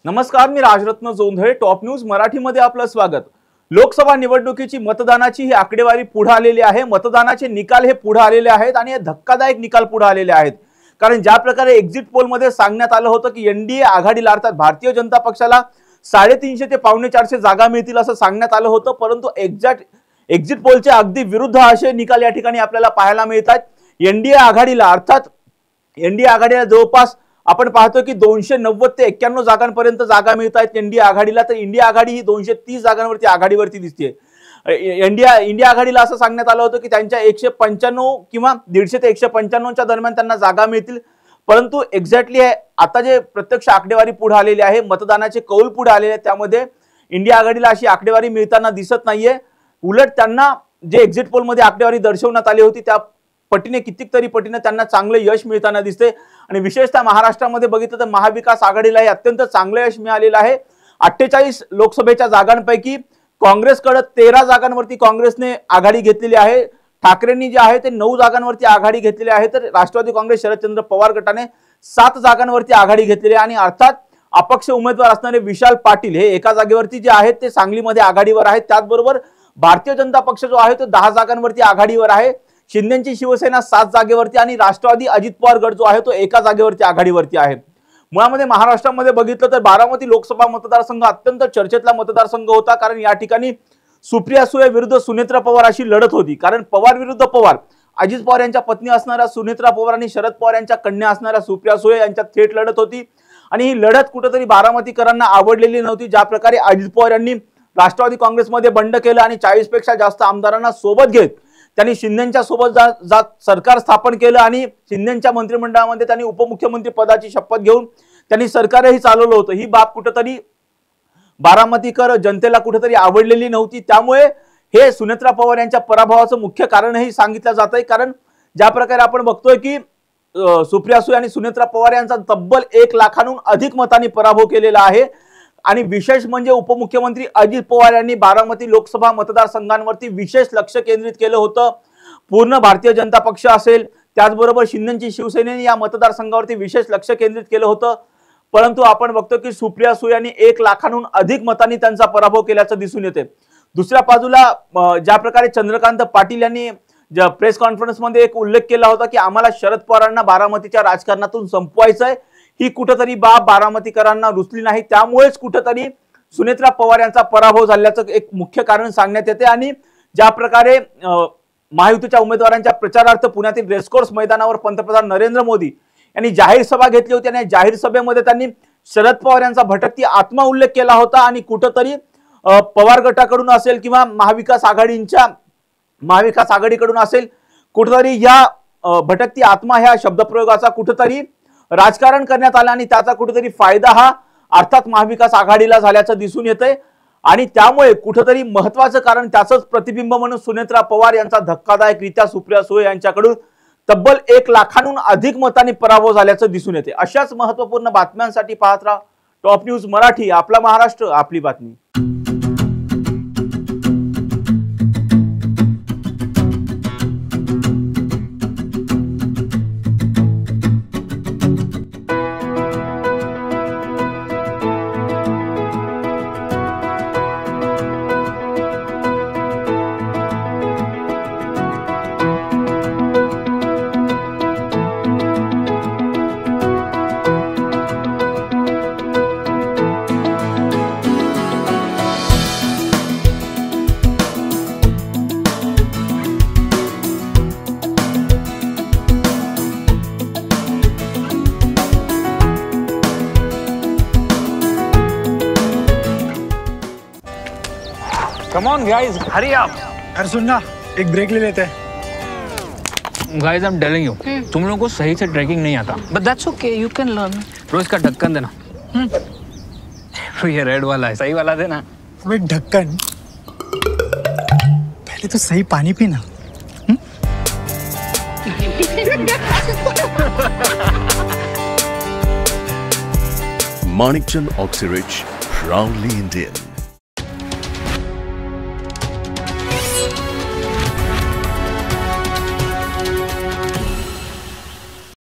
नमस्कार, मी Rajratna Jondhale. Top news मराठीमध्ये आपलं स्वागत. लोकसभा निवडणुकीची मतदानाची ही आकडेवारी पुढे आलेली आहे. मतदानाचे निकाल हे पुढे आलेले आहेत आणि हे धक्कादायक निकाल पुढे आलेले आहेत. कारण ज्या प्रकारे एक्झिट पोल मध्ये सांगण्यात आलं होतं की एनडीए आघाडीला अर्थात भारतीय जनता पक्षाला 350 ते 450 जागा मिळतील असं सांगण्यात आलं होतं, परंतु एक्झिट पोलचे अगदी विरुद्ध असे निकाल या ठिकाणी आपल्याला पाहायला मिळतात. एनडीए आघाडीला जवळपास आपण पाहतो की 290 ते 91 जागांपर्यंत जागा मिळत आहेत एनडीए आघाडीला. तर इंडिया आघाडी ही 230 जागांवरती आघाडीवरती दिसते. इंडिया आघाडीला असं सांगण्यात आलं होतं की त्यांच्या 195 किंवा 150 ते 195च्या दरम्यान त्यांना जागा मिळतील, परंतु एक्झॅक्टली आता जे प्रत्यक्ष आकडेवारी पुढे आलेली आहे, मतदानाचे कौल पुढे आलेले आहे, त्यामध्ये इंडिया आघाडीला अशी आकडेवारी मिळताना दिसत नाहीये. उलट त्यांना जे एक्झिट पोल मध्ये आकडेवारी दर्शवण्यात आली होती त्या पटीने कितीतरी पटीने त्यांना चांगले यश मिळताना दिसते. आणि विशेषतः महाराष्ट्रामध्ये बघितलं तर महाविकास आघाडीलाही अत्यंत चांगलं यश मिळालेलं आहे. 48 लोकसभेच्या जागांपैकी काँग्रेसकडे 13 जागांवरती काँग्रेसने आघाडी घेतलेली आहे. ठाकरेंनी जे आहे ते 9 जागांवरती आघाडी घेतलेली आहे. तर राष्ट्रवादी काँग्रेस शरदचंद्र पवार गटाने 7 जागांवरती आघाडी घेतलेली आहे. आणि अर्थात अपक्ष उमेदवार असणारे विशाल पाटील हे एका जागेवरती जे आहेत ते सांगलीमध्ये आघाडीवर आहेत. त्याचबरोबर भारतीय जनता पक्ष जो आहे तो 10 जागांवरती आघाडीवर आहे. शिंदेची शिवसेना 7 जागेवरती आणि राष्ट्रवादी अजित पवार गट जो आहे तो एका जागेवरती आघाडीवरती आहे. मुळामध्ये महाराष्ट्रामध्ये बघितलं तर बारामती लोकसभा मतदारसंघ अत्यंत चर्चेतला मतदारसंघ होता. कारण या ठिकाणी सुप्रिया सुळे विरुद्ध सुनेत्रा पवार अशी लढत होती. कारण पवार विरुद्ध पवार, अजित पवार यांच्या पत्नी असणाऱ्या सुनेत्रा पवार आणि शरद पवार यांच्या कन्या असणाऱ्या सुप्रिया सुळे यांच्यात थेट लढत होती. आणि ही लढत कुठेतरी बारामतीकरांना आवडलेली नव्हती. ज्या प्रकारे अजित पवार यांनी राष्ट्रवादी काँग्रेसमध्ये बंड केलं आणि 40 पेक्षा जास्त आमदारांना सोबत घेत त्यांनी शिंदेच्या सोबत जात सरकार स्थापन केलं आणि शिंदेच्या मंत्रिमंडळामध्ये त्यांनी उपमुख्यमंत्री पदाची शपथ घेऊन त्यांनी सरकारही चालवलं होतं. ही बाब कुठेतरी बारामतीकर जनतेला कुठेतरी आवडलेली नव्हती. त्यामुळे हे सुनेत्रा पवार यांच्या पराभवाचं मुख्य कारणही सांगितलं जात आहे. कारण ज्या प्रकारे आपण बघतोय की सुप्रिया सुळे आणि सुनेत्रा पवार यांचा तब्बल 1 लाखांहून अधिक मतांनी पराभव केलेला आहे. आणि विशेष म्हणजे उपमुख्यमंत्री अजित पवार यांनी बारामती लोकसभा मतदारसंघांवरती विशेष लक्ष केंद्रित केलं होतं. पूर्ण भारतीय जनता पक्ष असेल, त्याचबरोबर शिंदेची शिवसेनेने या मतदारसंघावरती विशेष लक्ष केंद्रित केलं होतं. परंतु आपण बघतो की सुप्रिया सुळे यांनी 1 लाखांहून अधिक मतांनी त्यांचा पराभव केल्याचं दिसून येते. दुसऱ्या बाजूला ज्या प्रकारे चंद्रकांत पाटील यांनी प्रेस कॉन्फरन्समध्ये एक उल्लेख केला होता की आम्हाला शरद पवारांना बारामतीच्या राजकारणातून संपवायचंय, ही कुठेतरी बाब बारामतीकरांना रुचली नाही. त्यामुळेच कुठेतरी सुनेत्रा पवार यांचा पराभव झाल्याचं एक मुख्य कारण सांगण्यात येते. आणि ज्या प्रकारे महायुतीच्या उमेदवारांच्या प्रचारार्थ पुण्यातील रेसकोर्स मैदानावर पंतप्रधान नरेंद्र मोदी यांनी जाहीर सभा घेतली होती आणि जाहीर सभेमध्ये त्यांनी शरद पवार यांचा भटकती आत्मा उल्लेख केला होता. आणि कुठेतरी पवार गटाकडून असेल किंवा महाविकास आघाडीकडून असेल, कुठेतरी या भटकती आत्मा ह्या शब्दप्रयोगाचा कुठेतरी राजकारण करण्यात आलं आणि त्याचा कुठेतरी फायदा हा अर्थात महाविकास आघाडीला झाल्याचं दिसून येतंय. आणि त्यामुळे कुठेतरी महत्वाचं कारण त्याचंच प्रतिबिंब म्हणून सुनेत्रा पवार यांचा धक्कादायकरित्या सुप्रिया सुळे यांच्याकडून तब्बल 1 लाखांहून अधिक मतांनी पराभव झाल्याचं दिसून येते. अशाच महत्त्वपूर्ण बातम्यांसाठी पाहत राहा टॉप न्यूज मराठी. आपला महाराष्ट्र, आपली बातमी. Come on guys, hurry up. अरे सुन ना, एक ब्रेक ले लेते हैं. Guys, I'm telling you, तुम लोगों को सही से ट्रैकिंग नहीं आता. But that's okay, you can learn. रोज का ढक्कन देना. ये रेड वाला है, सही वाला देना. अबे ढक्कन, पहले तो सही पानी पीना. Manikchand Oxyrich, proudly Indian.